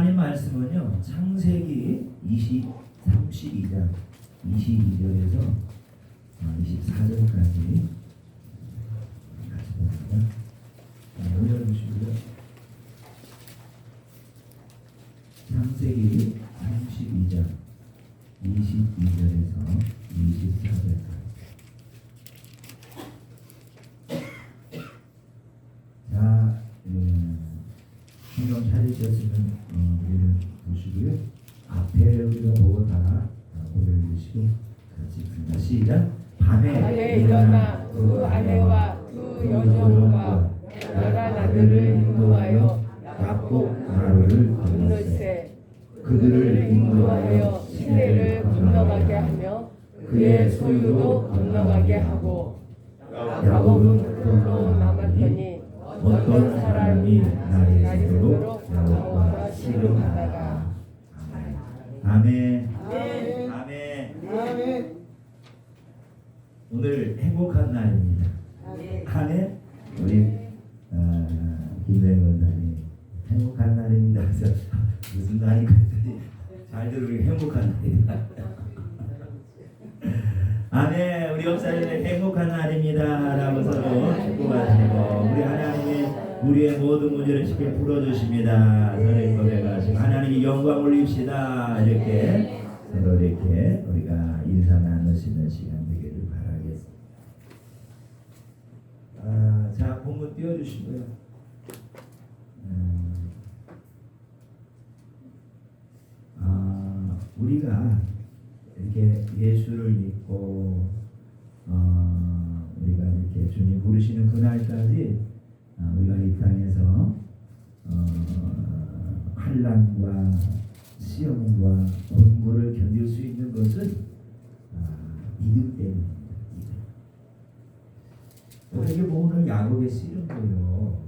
하나님 말씀은요, 창세기 32장 22절에서 24절까지 같이 봅니다. 올려주시고요. 창세기 32장 22절에서 24절까지. 자, 성경 찾으셨으면 우리는 보시고요. 앞에 우리가 보고 다 올려주시고 같이 읽습니다. 시작. 밤에 일어나 두 아내와 두 여종과 11아들을 인도하여 야곱 나루를 건너세 그들을 인도하여 시내를 건너가게 하며 그의 소유도 건너가게 하고 야곱은 홀로 남았더니 어떤 사람이 날이 새도록 야곱과 씨름하다가. 아멘. 아멘. 아멘. 아멘. 오늘 행복한 날입니다. 아멘. 우리 김대현 원장님 행복한 날입니다. 그래서 무슨 날인가 했더니 잘 들으니 행복한 날이다. 아멘. 우리 목사님은 행복한 날입니다 라고 서로 축복하시고 우리 하나님이 우리의 모든 문제를 쉽게 풀어주십니다. 서로 고백하시고 하나님이 영광 올립시다. 이렇게 서로 이렇게 우리가 인사 나누시는 시간 되기를 바라겠습니다. 자, 본문 띄워주시고요. 우리가 이렇게 예수를 믿고 우리가 이렇게 주님 부르시는 그날까지 우리가 이 땅에서 환난과 시험과 번고를 견딜 수 있는 것은 믿음 때문입니다. 이게 뭐 오늘 야곱의 씨름도요,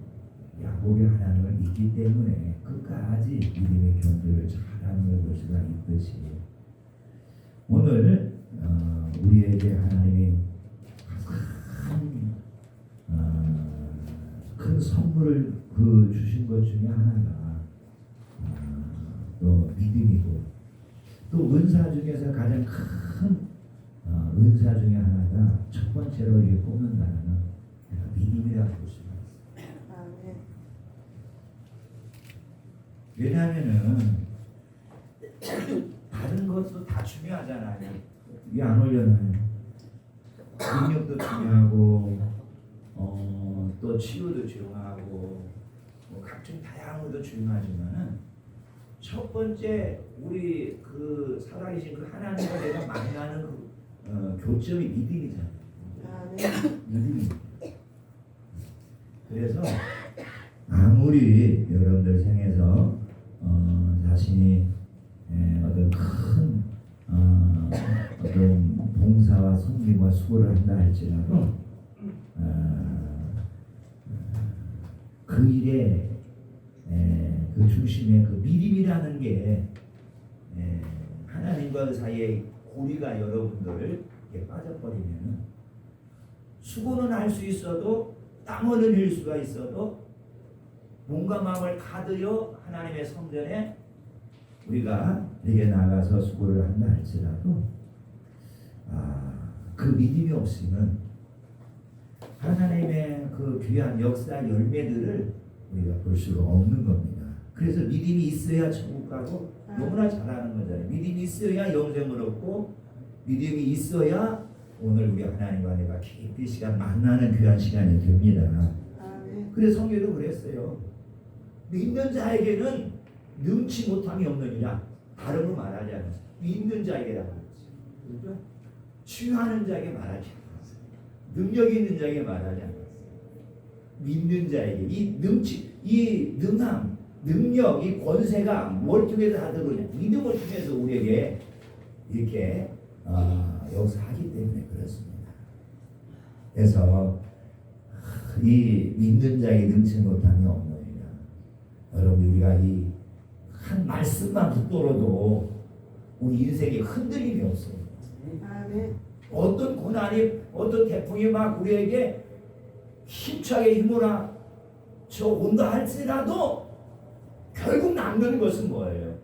야곱의 하나님을 믿기 때문에 끝까지 믿음의 견고를 잘하는 것이가 있듯이 오늘 우리에게 하나님이 큰 선물을 주신 것 중에 하나가 또 믿음이고 또 은사 중에서 가장 큰 은사 중에 하나가 첫 번째로 이렇게 꼽는다는 믿음이라고 볼 수가 있어요. 왜냐하면은 다른 것도 다 중요하잖아요. 왜 안 올려놔요? 능력도 중요하고 또 치유도 중요하고 뭐 각종 다양한 것도 중요하지만은 첫 번째 우리 그 살아계신 그 하나님과 내가 만나는 그 교점이 믿음이잖아요. 믿음이. 그래서 아무리 여러분들 생에서 자신이 어떤 큰 어떤 봉사와 섬김과 수고를 한다 할지라도 그 일에 그 중심에 그 믿음이라는 게 하나님과 그 사이에 고리가 여러분들 이렇게 빠져버리면 수고는 할 수 있어도 땀 흘릴 수가 있어도 몸과 마음을 가득여 하나님의 성전에 우리가 내게 나가서 수고를 한다 할지라도 그 믿음이 없으면 하나님의 그 귀한 역사 열매들을 우리가 볼 수가 없는 겁니다. 그래서 믿음이 있어야 천국 가고 너무나 잘하는 거잖아요. 믿음이 있어야 영생을 얻고 믿음이 있어야 오늘 우리 하나님과 내가 깊이 시간 만나는 귀한 시간이 됩니다. 그래서 성경도 그랬어요. 믿는 자에게는 능치 못함이 없느니라. 다름을 말하지 않았어요. 믿는 자에게라고 했어요. 그렇죠? 치유하는 자에게 말하지 않았어요. 능력 있는 자에게 말하지 않았어요. 믿는 자에게 이 능함, 능력, 이 권세가 뭘 통해서 하더군요. 믿음을 통해서 우리에게 이렇게 역사하기 때문에 그렇습니다. 그래서 이 믿는 자에게 능치 못함이 없느니라. 여러분 우리가 이 한 말씀만 붙들어도 우리 인생에 흔들림이 없어요. 어떤 고난이 어떤 태풍이 막 우리에게 힘차게 힘으로 저 온다 할지라도 결국 남는 것은 뭐예요?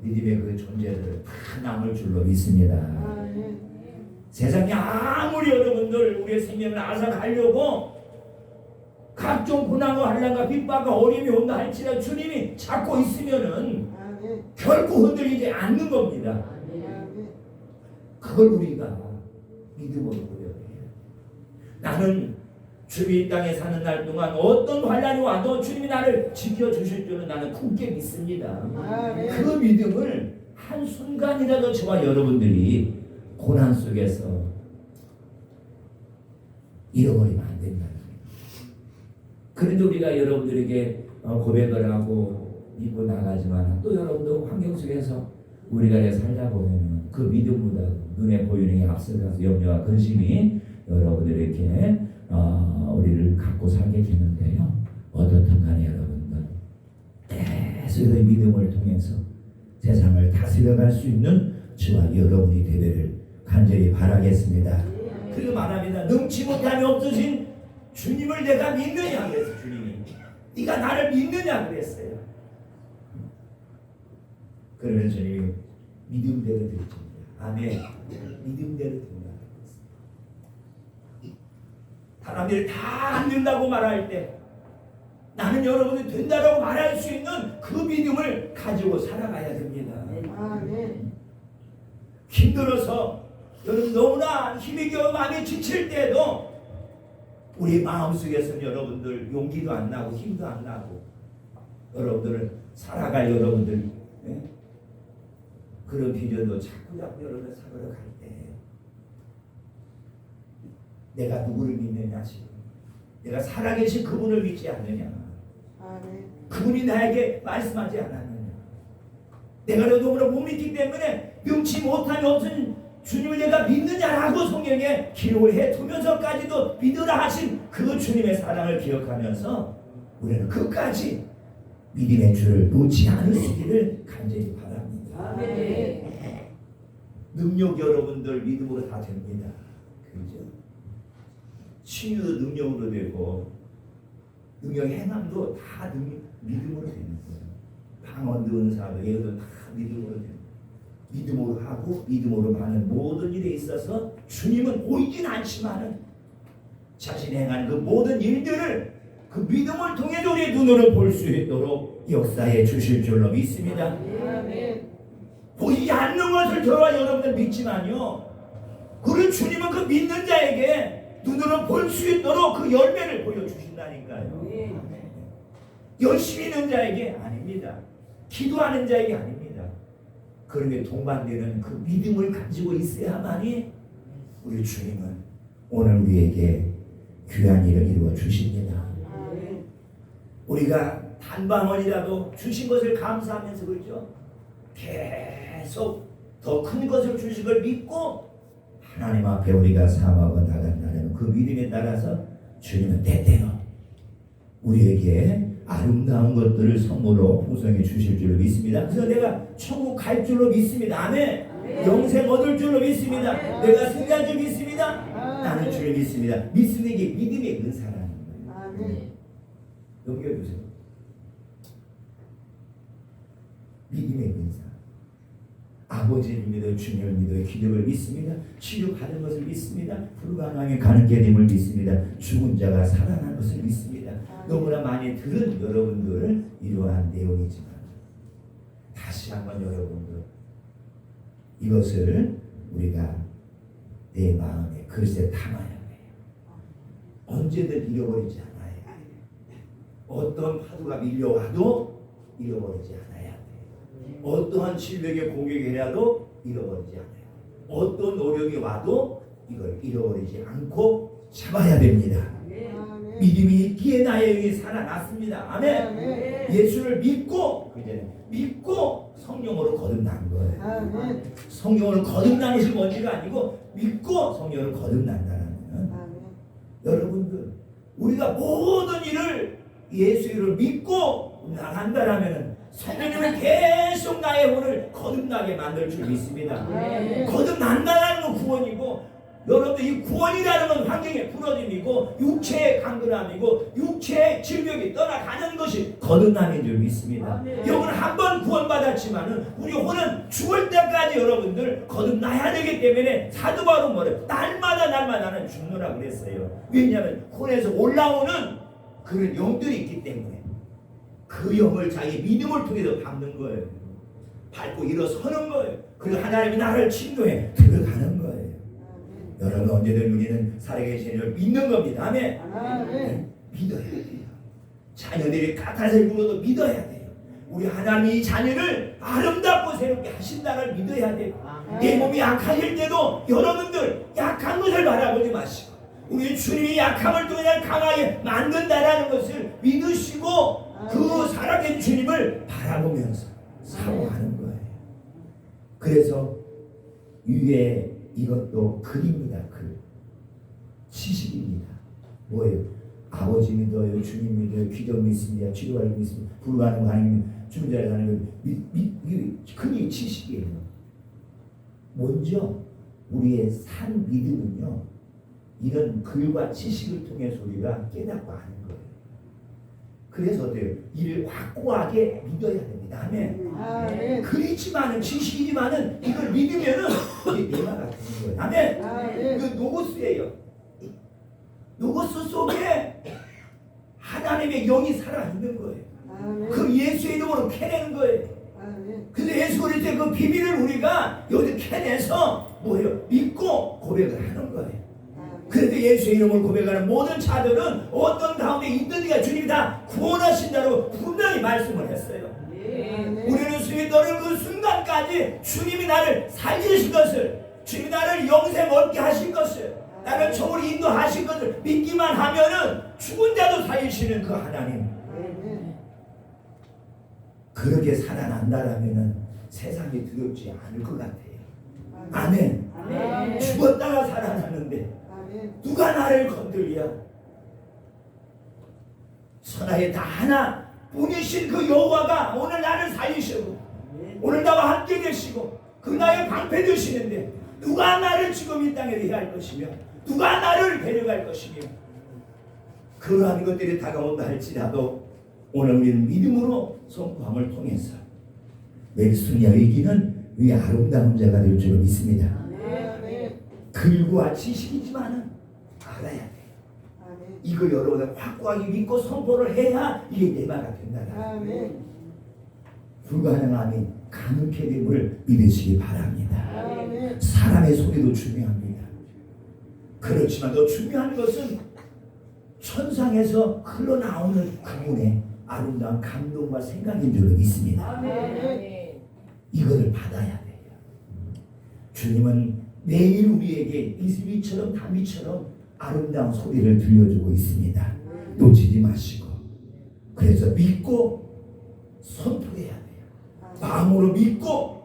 믿음의 그 존재를 다 남을 줄로 믿습니다. 아멘. 세상이 아무리 여러분들 우리의 생명을 앗아가려고 각종 고난과 환난과 핍박과 어려움이 온다 할지라도 주님이 잡고 있으면은 아멘. 결코 흔들리지 않는 겁니다. 아멘. 그걸 우리가 믿음으로 고려해요. 나는 주님이 이 땅에 사는 날 동안 어떤 환난이 와도 주님이 나를 지켜주실 줄은 나는 굳게 믿습니다. 아멘. 그 믿음을 한순간이라도 저와 여러분들이 고난 속에서 잃어버리면 안 된다. 그런데 우리가 여러분들에게 고백을 하고 믿고 나가지만 또 여러분도 환경 속에서 우리가 살다 보면 그 믿음보다 눈에 보이는 게 앞서가서 염려와 근심이 여러분들에게 우리를 갖고 살게 되는데요. 어떻든 간에 여러분들 계속 그 믿음을 통해서 세상을 다스려갈 수 있는 저와 여러분이 되기를 간절히 바라겠습니다. 그리고 말합니다. 능치 못함이 없으신 주님을 내가 믿느냐 그랬어요. 주님이 네가 나를 믿느냐 그랬어요. 그러면 주님이 믿음대로 드립니다. 아멘. 믿음대로 된다. 사람들이 다 안 된다고 말할 때 나는 여러분이 된다고 말할 수 있는 그 믿음을 가지고 살아가야 됩니다. 아멘. 힘들어서 여러분 너무나 힘이 겨워 마음이 지칠 때도 우리 마음속에서는 여러분들 용기도 안 나고 힘도 안 나고 여러분들을 살아갈 여러분들 그런 비전도 자꾸 여러분들 살아갈 때 내가 누구를 믿느냐 지금 내가 살아계신 그분을 믿지 않느냐 아멘. 그분이 나에게 말씀하지 않았느냐 내가 너무나 못 믿기 때문에 능치 못함이 없은 주님을 내가 믿느냐라고 성경에 기록을 해두면서까지도 믿으라 하신 그 주님의 사랑을 기억하면서 우리는 끝까지 믿음의 줄을 놓지 않을 수 있기를 간절히 바랍니다. 아멘. 능력 여러분들 믿음으로 다 됩니다. 그죠? 치유도 능력으로 되고 능력 행함도 다 믿음으로 되는 거예요. 방언도 은사도 예언도 다 믿음으로 됩니다. 믿음으로 하고 믿음으로 하는 모든 일에 있어서 주님은 보이진 않지만은 자신이 행하는 그 모든 일들을 그 믿음을 통해 우리의 눈으로 볼 수 있도록 역사해 주실 줄로 믿습니다. 아멘. 보이지 않는 것을 저와 여러분들 믿지만요. 그리고 주님은 그 믿는 자에게 눈으로 볼 수 있도록 그 열매를 보여주신다니까요. 열심히 있는 자에게 아닙니다. 기도하는 자에게 아닙니다. 그런데 동반되는 그 믿음을 가지고 있어야만이 우리 주님은 오늘 우리에게 귀한 일을 이루어 주십니다. 아멘. 우리가 단방원이라도 주신 것을 감사하면서 그렇죠. 계속 더 큰 것을 주신 걸 믿고 하나님 앞에 우리가 사모하고 나간다는 그 믿음에 따라서 주님은 때때로 우리에게 아름다운 것들을 선물로 풍성해 주실 줄로 믿습니다. 그래서 내가 천국 갈 줄로 믿습니다. 아멘. 영생 얻을 줄로 믿습니다. 내가 승리할 줄 믿습니다. 나는 주를 믿습니다. 믿음이 이게 믿음의 은사라는 거예요. 아멘. 넘겨주세요. 믿음의 은사. 아버지를 믿어 주님을 믿어 기적을 믿습니다. 치료받은 것을 믿습니다. 불가능하게 가는 길임을 믿습니다. 죽은 자가 살아난 것을 믿습니다. 너무나 많이 들은 여러분들 이러한 내용이지만 다시 한번 여러분들 이것을 우리가 내 마음에 글쎄 담아야 해요. 언제든 잃어버리지 않아야 해요. 어떤 파도가 밀려와도 잃어버리지 않아야 돼요. 어떠한 질병의 공격이 해라도 잃어버리지 않아요. 어떤 어려움이 와도 이걸 잃어버리지 않고 잡아야 됩니다. 아멘. 믿음이 있기에 나의 영이 살아났습니다. 아멘. 아멘. 예수를 믿고 이제 믿고 성령으로 거듭난 거예요. 아멘. 성령으로 거듭나는 것이 뭔지가 아니고 믿고 성령으로 거듭난다는 아멘. 여러분들 우리가 모든 일을 예수 이름을 믿고 나간다라면 성령님은 계속 나의 혼을 거듭나게 만들 줄 믿습니다. 아멘. 거듭난다는 건 구원이고 여러분들 이 구원이라는 건 환경의 부러짐이고 육체의 강건함이고 육체의 질병이 떠나가는 것이 거듭남인 줄 믿습니다. 여러분 한 번 구원받았지만은 우리 혼은 죽을 때까지 여러분들 거듭나야 되기 때문에 사도 바울은 뭐래요? 날마다 나는 죽노라 그랬어요. 왜냐하면 혼에서 올라오는 그런 영들이 있기 때문에 그 영을 자기 믿음을 통해서 밟는 거예요. 밟고 일어서는 거예요. 그리고 하나님이 나를 침노해 들어가는 거예요. 여러분 언제든 우리는 살아계신 이를 믿는 겁니다. 아멘. 믿어야 돼요. 자녀들이 까탈을 부어도 믿어야 돼요. 우리 하나님이 자녀를 아름답고 새롭게 하신다를 믿어야 돼요. 내 몸이 약해질 때도 여러분들 약한 것을 바라보지 마시고 우리 주님이 약함을 통해 강하게 만든다라는 것을 믿으시고 그 살아계신 주님을 바라보면서 사모하는 거예요. 그래서 위에 이것도 글입니다. 글. 지식입니다. 뭐예요? 아버지 믿어요. 주님 믿어요. 기도 믿습니다. 기도할 믿습니다. 불가능 하나님 주문자를 하는 글이 지식이에요. 먼저 우리의 산 믿음은요. 이런 글과 지식을 통해서 우리가 깨닫고 아는 거예요. 그래서 어때요? 이를 확고하게 믿어야 됩니다. 아멘. 글이지만은 지식이지만은 이걸 믿으면은 이게 내가 되는 거예요. 아멘. 그 노고스예요. 노고스 속에 하나님의 영이 살아 있는 거예요. 그 예수의 이름으로 캐내는 거예요. 그래서 예수 그리스도의 그 비밀을 우리가 여기 캐내서 뭐예요? 믿고 고백을 하는 거예요. 그래서 예수의 이름을 고백하는 모든 자들은 어떤 가운데 있든지가 주님이 다 구원하신다고 분명히 말씀을 했어요. 우리는 주님이 너를 그 순간까지 주님이 나를 살리신 것을 주님이 나를 영생 얻게 하신 것을 나를 정으로 인도하신 것을 믿기만 하면은 죽은 자도 살리시는 그 하나님 그렇게 살아난다라면은 세상이 두렵지 않을 것 같아요. 아멘. 죽었다가 살아나는데 누가 나를 건들랴? 천하에 다 하나 뿐이신 그 여호와가 오늘 나를 살리시고 오늘 나와 함께 계시고 그 나의 방패 되시는데 누가 나를 지금 이 땅에 대할 것이며 누가 나를 데려갈 것이며 그러한 것들이 다가온다 할지라도 오늘 우리는 믿음으로 선포함을 통해서 매일 승리와 이기는 위 아름다운 자가 될 줄 믿습니다. 글과 지식이지만은 알아야 돼요. 이걸 여러분들 확고하게 믿고 선포를 해야 이게 내마가 된다. 불가능함이 가능케 됨을 믿으시기 바랍니다. 사람의 소리도 중요합니다. 그렇지만 더 중요한 것은 천상에서 흘러나오는 그분의 아름다운 감동과 생각인 줄 믿습니다. 이거를 받아야 돼요. 주님은 매일 우리에게 이슬비처럼 다미처럼 아름다운 소리를 들려주고 있습니다. 놓치지 마시고 그래서 믿고 선포해야 돼요. 마음으로 믿고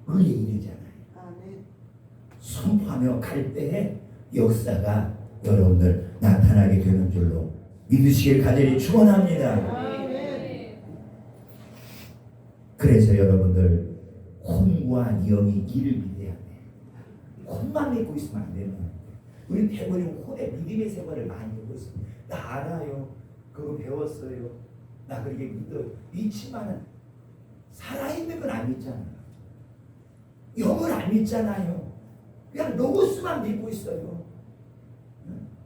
의에 이르잖아요. 선포하며 갈 때에 역사가 여러분들 나타나게 되는 줄로 믿으시길 간절히 축원합니다. 그래서 여러분들 혼과 영이 이를 믿어야 돼. 혼만 믿고 있으면 안 되는 거예요. 우리 대부분 혼의 믿음의 생활을 많이 하고 있습니다. 나 알아요. 그거 배웠어요. 나 그렇게 믿어요. 믿지만은 살아있는 건 안 믿잖아요. 영을 안 믿잖아요. 그냥 로고스만 믿고 있어요.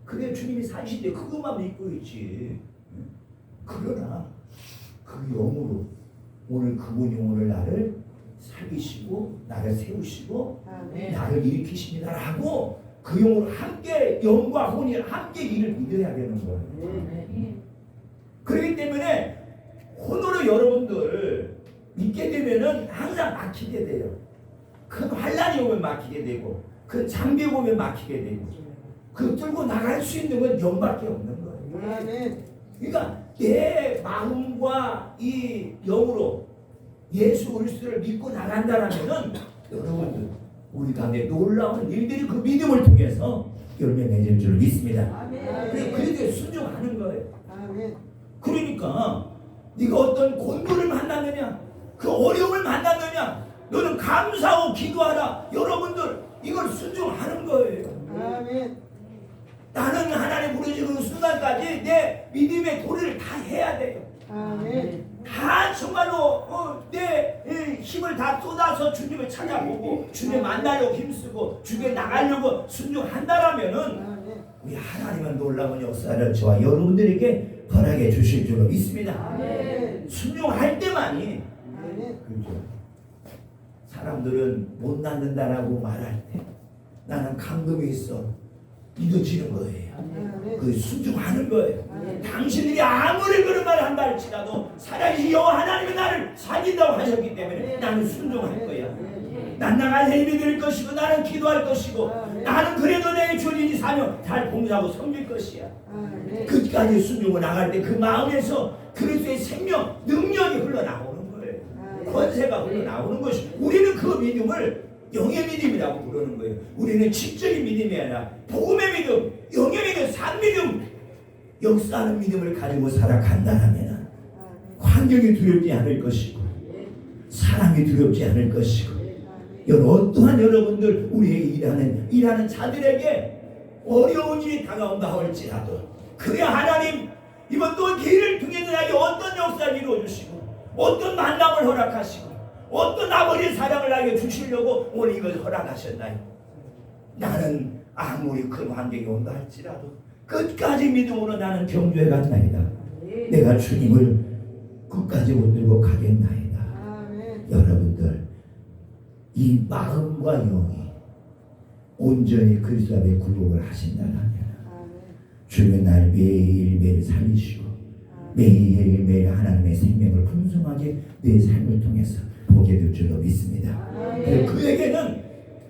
그래 주님이 사실인데 그것만 믿고 있지. 그러나 그 영으로 오늘 그분이 오늘 나를 살리시고 나를 세우시고 나를 일으키십니다라고 그 영으로 함께 영과 혼이 함께 이를 믿어야 되는 거예요. 그렇기 때문에 혼으로 여러분들 믿게 되면은 항상 막히게 돼요. 큰 환란이 오면 막히게 되고 그 장비 오면 막히게 되고 그 뚫고 나갈 수 있는 건 영밖에 없는 거예요. 그러니까 내 마음과 이 영으로 예수 그리스도를 믿고 나간다라면은 여러분들 우리 가운데 놀라운 일들이 그 믿음을 통해서 열매 맺을 줄 믿습니다. 그렇게 순종하는 거예요. 그러니까 네가 어떤 곤고를 만났느냐 그 어려움을 만났느냐 너는 감사하고 기도하라. 여러분들 이걸 순종하는 거예요. 아멘. 나는 하나님 부르시는 순간까지 내 믿음의 도리를 다 해야 돼요. 아멘. 다 정말로 내 힘을 다 쏟아서 주님을 찾아보고 주님 만나려고 힘쓰고 주님에 나가려고 순종한다라면은 아멘. 우리 하나님은 놀라운 역사를 저와 여러분들에게 허락해 주실 줄로 믿습니다. 아멘. 순종할 때만이 아멘. 그죠. 사람들은 못 낳는다라고 말할 때 나는 감동이 있어 믿어지는 거예요. 아멘. 그 순종하는 거예요. 아멘. 당신들이 아무리 그런 말을 한다 할지라도 살아계신 여호와 하나님은 나를 살린다고 하셨기 때문에 나는 순종할 거야. 난 나갈 힘이 될 것이고 나는 기도할 것이고 나는 그래도 내게 주어진 이 사명 잘 봉사하고 섬길 것이야. 아멘. 끝까지 순종을 나갈 때 그 마음에서 그리스도의 생명 능력이 흘러나오는 거예요. 권세가 흘러나오는 것이 우리는 그 믿음을 영의 믿음이라고 부르는 거예요. 우리는 지적인 믿음이 아니라 복음의 믿음, 영의 믿음, 산 믿음, 역사하는 믿음을 가지고 살아간다면 환경이 두렵지 않을 것이고 사람이 두렵지 않을 것이고 어떠한 여러분들 우리의 일하는 자들에게 어려운 일이 다가온다 할지라도 그래 하나님 이번 또 길을 통해 나에게 어떤 역사를 이루어주시고 어떤 만남을 허락하시고 어떤 아버지의 사랑을 나에게 주시려고 오늘 이걸 허락하셨나요? 나는 아무리 큰 환경이 온다 할지라도 끝까지 믿음으로 나는 경주해 간나이다. 내가 주님을 끝까지 붙들고 가겠나이다. 아멘. 여러분들 이 마음과 영이 온전히 그리스도 앞에 굴복을 하신다면 아멘. 주님은 날 매일매일 살리시고 매일매일 하나님의 생명을 풍성하게 내 삶을 통해서 보게 될 줄로 믿습니다. 아멘. 그에게는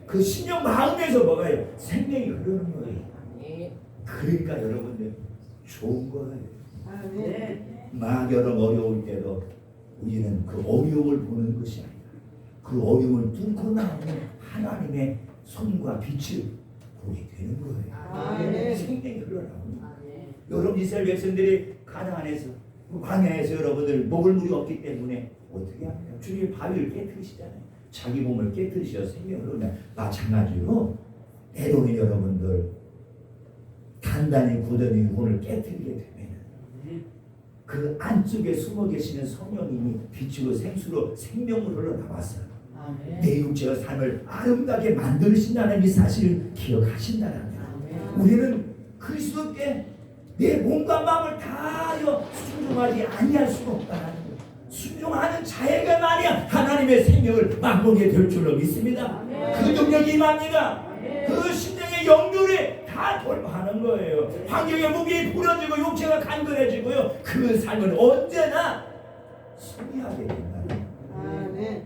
그 심령 마음에서 뭐가요? 생명이 흐르는 거예요. 그러니까 여러분들 좋은 거예요. 아멘. 막여름 어려울 때도 우리는 그 어려움을 보는 것이 아니라 그 어려움을 뚫고 나오는 하나님의 손과 빛을 보게 되는 거예요. 아멘. 생명이 흘러나오는 거예요. 여러분 이스라엘 백성들이 가나안에서 광야에서 여러분들 먹을 물이 없기 때문에 어떻게 합니까? 주님이 바위를 깨뜨리시잖아요. 자기 몸을 깨뜨리셔 생명을 흐르면 마찬가지로 때로는 여러분들 단단히 굳은 영혼을 깨뜨리게 되면 그 안쪽에 숨어 계시는 성령님이 빛으로 생수로 생명을 흘러나와서 내 육체와 삶을 아름답게 만드신다는 이 사실을 기억하신다면 우리는 그리스도께 내 몸과 마음을 다하여 순종하지 아니할 수가 없다는 거예요. 순종하는 자에게만이야 하나님의 생명을 맛보게 될 줄로 믿습니다. 그 능력이 임합니다. 그 심령의 영들이 다 돌파하는 거예요. 환경의 무게이 부러지고 육체가 간근해지고요. 그 삶은 언제나 승리하게 된다. 아멘.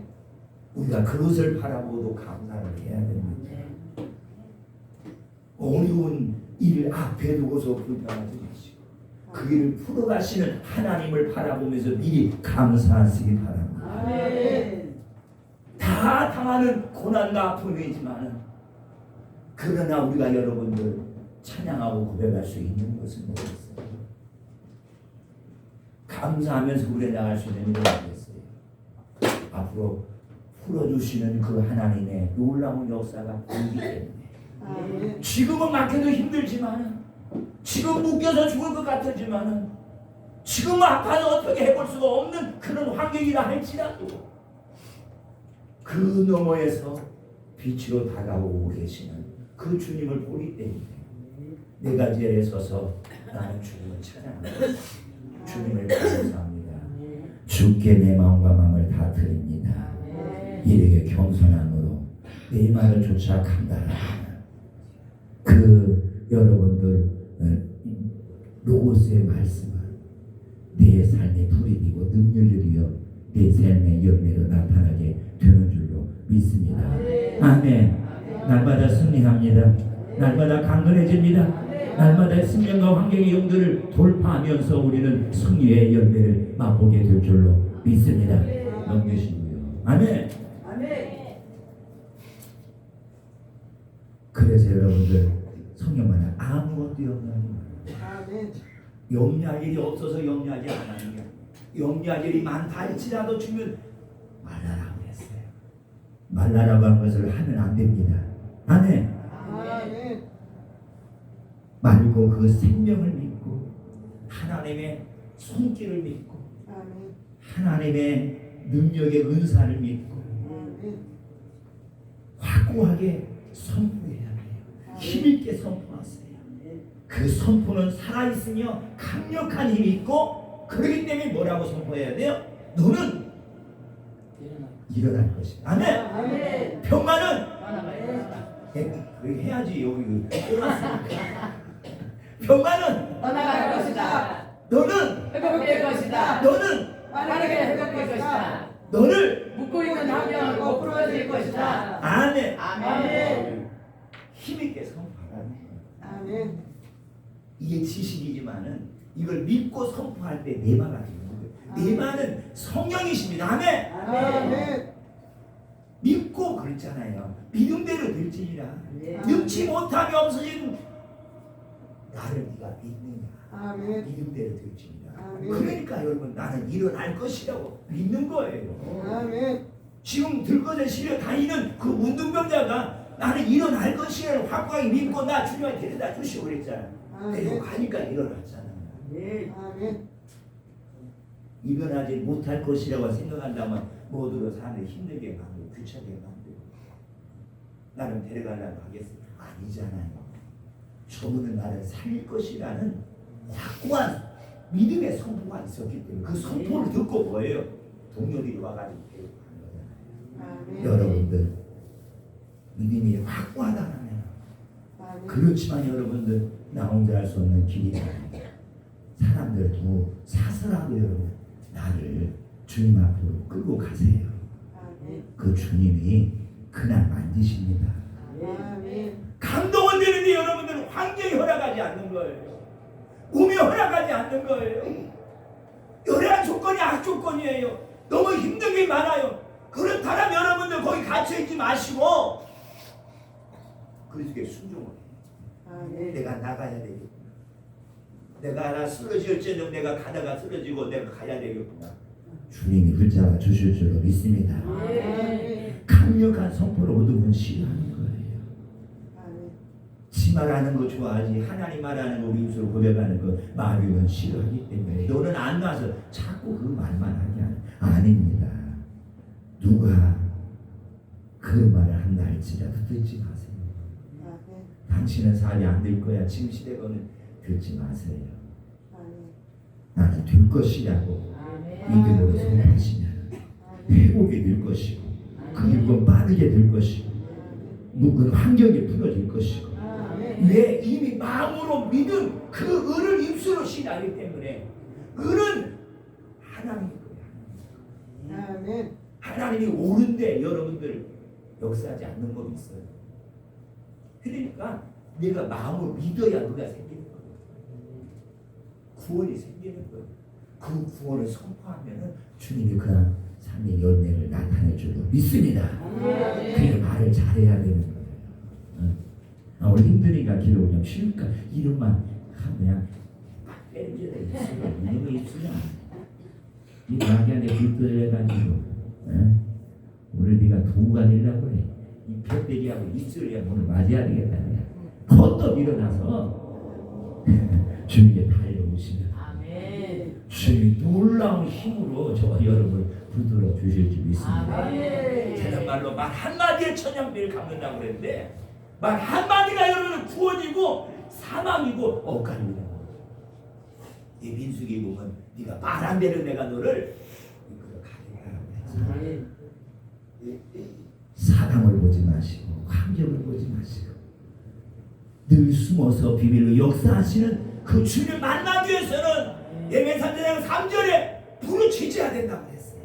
우리가 그것을 바라보고 감사를 해야 됩니다. 어려운 일 앞에 두고서 불평하지 마시고 그 일을 풀어가시는 하나님을 바라보면서 미리 감사하시기 바랍니다. 아멘. 다 당하는 고난과 아픔이지만 그러나 우리가 여러분들 찬양하고 고백할 수 있는 것은 뭐겠어요? 감사하면서 우리 나갈 수 있는 일은 뭐겠어요? 앞으로 풀어주시는 그 하나님의 놀라운 역사가 보이기 때문에 아멘. 지금은 막혀도 힘들지만 지금 묶여서 죽을 것 같았지만 지금 아파서 어떻게 해볼 수가 없는 그런 환경이라 할지라도 그 너머에서 빛으로 다가오고 계시는 그 주님을 보기 때문에 내가 자리에 서서 나는 주님을 찬양합니다. 주님을 감사합니다. 주께 내 마음과 마음을 다 드립니다. 이렇게 겸손함으로 내 말을 조차 감당하라. 그 여러분들 로고스의 말씀은 내 삶의 불이이고 능력이요 내 삶의 열매로 나타나게 되는 줄로 믿습니다. 아멘. 날마다 승리합니다. 날마다 강건해집니다. 날마다 생명과 환경의 영들을 돌파하면서 우리는 승리의 열매를 맛보게 될 줄로 믿습니다. 넘기시고요. 아멘. 그래서 여러분들 성경만은 아무것도 염려하지 마라. 아멘. 염려할 일이 없어서 염려하지 않았는 게 염려할 일이 많다 할지라도 주면 말라라고 했어요. 말라라고 하는 것을 하면 안 됩니다. 아멘. 아멘. 말고 그 생명을 믿고 하나님의 손길을 믿고 아멘. 하나님의 능력의 은사를 믿고 아멘. 확고하게 선포해야 돼요. 힘있게 선포하세요. 그 선포는 살아있으며 강력한 힘이 있고 그렇기 때문에 뭐라고 선포해야 돼요? 너는 일어날 것이다. 아멘. 아멘. 평화는 아멘. 그렇게 해야지. 여기 떠났으니까. 평화는 떠나갈 것이다. 너는 회복될 것이다. 너는 빠르게 회복될 것이다. 너를 묶고 있는 함령을 꼭 풀어질 것이다. 아멘. 아멘. 힘있게 선포하라. 아멘. 이게 지식이지만은 이걸 믿고 선포할 때 내마가 되는 거예요. 내마는 성령이십니다. 아멘. 아멘. 믿고 그랬잖아요. 믿음대로 될지니라. 능치 못함이 없어진 나를 네가 믿느냐. 아멘. 믿음대로 될지니라. 아멘. 그러니까 여러분 나는 일어날 것이라고 믿는 거예요. 아멘. 지금 들거져 실려 다니는 그 운동병자가 나는 일어날 것이라고 확고하게 믿고 나 주님한테 데려다 주시오 그랬잖아요. 데리고 가니까 일어났잖아요. 아멘. 일어나지 못할 것이라고 생각한다면 모두로 사람을 힘들게 만들고 귀찮게 만들고 나는 데려가려고 하겠습니다. 아니잖아요. 저분은 나를 살릴 것이라는 확고한 믿음의 선포가 있었기 때문에 그 선포를 듣고 뭐예요? 동료들이 와가지고 데리고 가는 거잖아요. 아멘. 여러분들 믿음이 확고하다면 아멘. 그렇지만 여러분들 나 혼자 할 수 없는 길이 아닙니다. 사람들도 사서라도 여러분 나를 주님 앞으로 끌고 가세요. 아멘. 그 주님이 그날 만드십니다. 아멘. 감동은 되는데 여러분들은 환경이 허락하지 않는 거예요. 몸이 허락하지 않는 거예요. 여러 조건이 악조건이에요. 너무 힘든 게 많아요. 그렇다면 여러분들 거기 갇혀있지 마시고 그 속에 순종을 해요. 아멘. 내가 나가야 되겠구나. 내가 하나 쓰러질지언정 내가 가다가 쓰러지고 내가 가야 되겠구나. 주님이 붙잡아 주실 줄로 믿습니다. 아멘. 강력한 선포를 얻으면 싫어하는 거예요. 아멘. 지 말하는 거 좋아하지 하나님 말하는 거 우리 입술로 고백하는 거 마귀는 싫어하기 때문에 너는 안 나서 자꾸 그 말만 하게 하는 아닙니다. 누가 그 말을 한다 할지라도 듣지 마세요. 아멘. 당신은 삶이 안 될 거야. 지금 시대거는 듣지 마세요. 아멘. 나는 될 것이라고 믿음으로 선포하시면 회복이 될 것이고 그 일은 빠르게 될 것이고 묶은 환경이 풀어질 것이고 왜 이미 마음으로 믿은 그 을을 입술로 신하기 때문에 을은 하나님일 거예요. 아멘. 하나님이 옳은데 여러분들 역사하지 않는 법이 있어요. 그러니까 내가 마음으로 믿어야 누가 생기는 거예요. 구원이 생기는 거예요. 그 구원을 선포하면 주님이 그런 삶의 열매를 나타낼 줄로 믿습니다. 그 말을 잘해야 되는 거예요. 우리 힘드니까 기도 그냥 쉬울까? 이름만 그냥 때려줘야 돼. 이름이 있으면 이 마귀한테 불들여가지고 오늘 네가 도구가 되려고 그래. 이 벽대기하고 입술이야 오늘 맞아야 되겠다. 걷어 일어나서 주님께 달려오시면 주님이 놀라운 힘으로 저 여러분을 붙들어 주실 줄 믿습니다. 제가 말로 말 한마디에 천냥비를 갚는다고 그랬는데 말 한마디가 여러분은 구원이고 사망이고 억간이다. 이 민수기 보면 네가 말 안 되는 내가 너를 이끌어 가리라고 했잖아. 사람을 보지 마시고 환경을 보지 마시고 늘 숨어서 비밀로 역사하시는 그 주님을 만나기 위해서는 예배 3장 3절에 부르짖어야 된다고 했어요.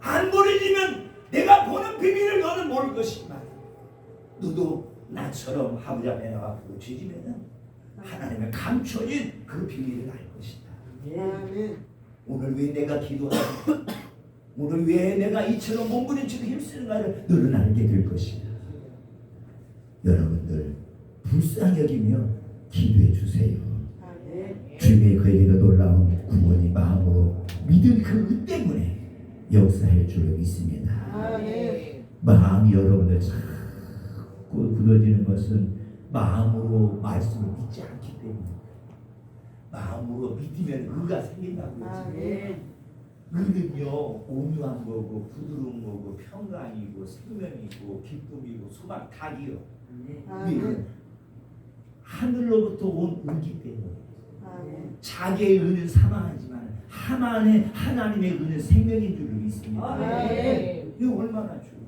안 부르짖으면 내가 보는 비밀을 너는 모를 것이지만 너도 나처럼 하부자 매너가 부르짖으면 하나님의 감춰진 그 비밀을 알 것이다. 아멘. 오늘 왜 내가 기도하고 오늘 왜 내가 이처럼 몸부림치고 힘쓰는가를 너는 알게 될 것이다. 여러분들 불쌍히 여기며 기도해 주세요. 아멘. 주님이 그에게도 놀라운 구원이 마음으로 믿은 그 은 때문에 역사할 줄로 믿습니다. 아멘. 마음이 여러분들 참 굳어지는 것은 마음으로 말씀을 믿지 않기 때문입니다. 마음으로 믿으면 의가 생긴다고 했죠. 아멘. 의는요 온유한 거고 부드러운 거고 평강이고 생명이고 기쁨이고 소망 닭이요. 아멘. 하늘로부터 온 의기 때문에 아멘. 자기의 의는 사망하지만 하나님의 의는 생명인 줄 믿습니다. 아멘. 이거 얼마나 좋아.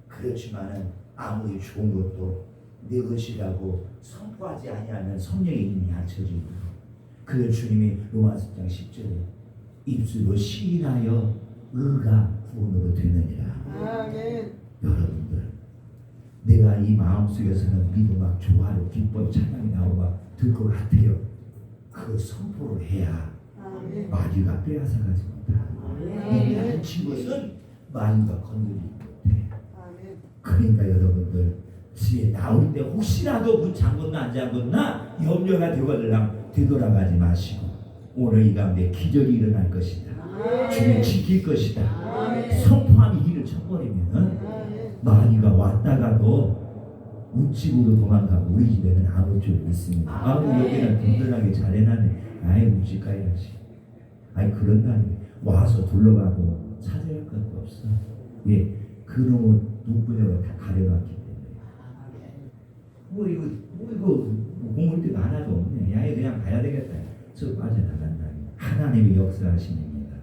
그렇지만은 아무리 좋은 것도 내 것이라고 선포하지 아니하면 성령의 힘이 약해지고 그 주님이 로마서 10장 10절에 입술로 시인하여 의가 구원으로 되느니라. 아멘. 여러분들 내가 이 마음속에서는 믿음 막 좋아요 기뻐 찬양이 나오고 막 들 것 같아요. 그 선포를 해야 아멘. 마귀가 빼앗아가지 못하고 이미 앉힌 것은 마귀가 건드리지 못해. 아멘. 그러니까 여러분들 집에 나올 때 혹시라도 문 잠궜나 안 잠궜나 염려가 되거들랑 되돌아가지 마시고 오늘 이 가운데 기적이 일어날 것이다. 주님 지킬 것이다. 선포함이 길을 쳐버리면은 아멘. 마귀가 왔다가도 우측으로 도망가고 우리 집에는 아무 줄 있습니다. 아 우리 여기는 든든하게 잘 해놨네. 아이 우측 가야지. 아이 그런다니 와서 둘러가고 찾아야 할 것도 없어. 예, 그놈의 눈구녕을 다 가려놨기 때문에 뭐 이거 공을 데가 하나도 없네. 야 그냥 가야 되겠다. 저 빠져나간다. 하나님이 역사하십니다.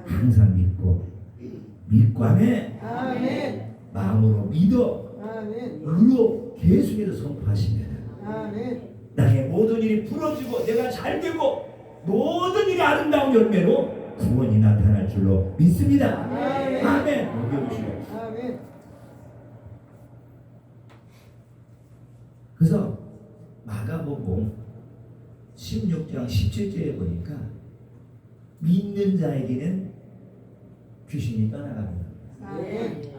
항상 믿고 하면 아멘. 마음으로 믿어 아멘. 의로 계속해서 선포하시면 아멘. 나의 모든 일이 풀어지고 내가 잘 되고 모든 일이 아름다운 열매로 구원이 나타날 줄로 믿습니다. 아멘. 아멘. 넘겨주시고 아멘. 그래서 마가복음 16장 17절에 보니까 믿는 자에게는 귀신이 떠나갑니다. 아멘.